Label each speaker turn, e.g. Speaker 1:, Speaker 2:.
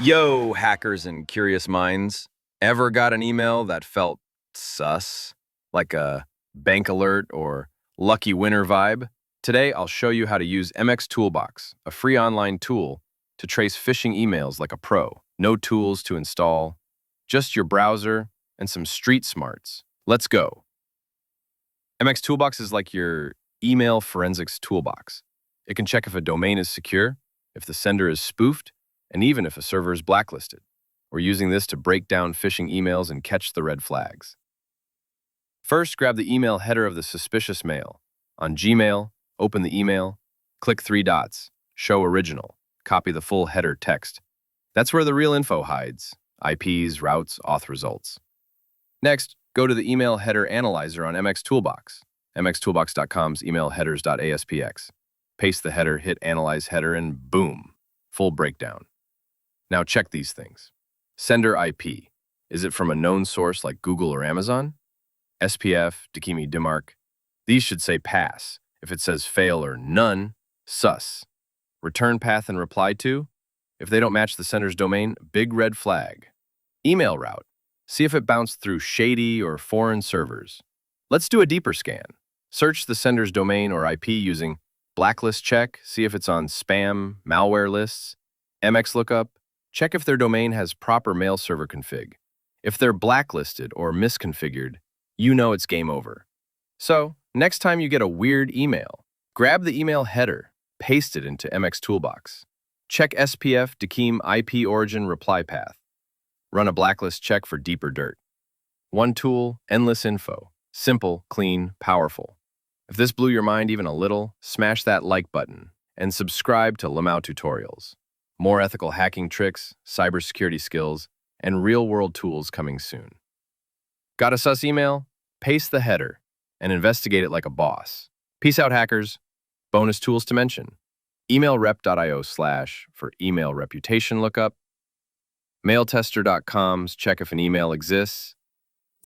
Speaker 1: Yo, hackers and curious minds. Ever got an email that felt sus? Like a bank alert or lucky winner vibe? Today, I'll show you how to use MXToolbox, a free online tool to trace phishing emails like a pro. No tools to install, just your browser and some street smarts. Let's go. MXToolbox is like your email forensics toolbox. It can check if a domain is secure, if the sender is spoofed, and even if a server is blacklisted. We're using this to break down phishing emails and catch the red flags. First, grab the email header of the suspicious mail. On Gmail, open the email, click three dots, Show Original, copy the full header text. That's where the real info hides: IPs, routes, auth results. Next, go to the email header analyzer on MXToolbox, mxtoolbox.com's email headers.aspx. Paste the header, hit Analyze Header, and boom, full breakdown. Now check these things. Sender IP. Is it from a known source like Google or Amazon? SPF, Dakimi Dimark. These should say pass. If it says fail or none, sus. Return path and reply to? If they don't match the sender's domain, big red flag. Email route. See if it bounced through shady or foreign servers. Let's do a deeper scan. Search the sender's domain or IP using blacklist check, see if it's on spam, malware lists. MX lookup, check if their domain has proper mail server config. If they're blacklisted or misconfigured, you know it's game over. So, next time you get a weird email, grab the email header, paste it into MXToolbox. Check SPF, Dakim, IP origin, reply path. Run a blacklist check for deeper dirt. One tool, endless info. Simple, clean, powerful. If this blew your mind even a little, smash that like button and subscribe to Lamau Tutorials. More ethical hacking tricks, cybersecurity skills, and real-world tools coming soon. Got a sus email? Paste the header and investigate it like a boss. Peace out, hackers. Bonus tools to mention: emailrep.io/ for email reputation lookup, mailtester.com's check if an email exists,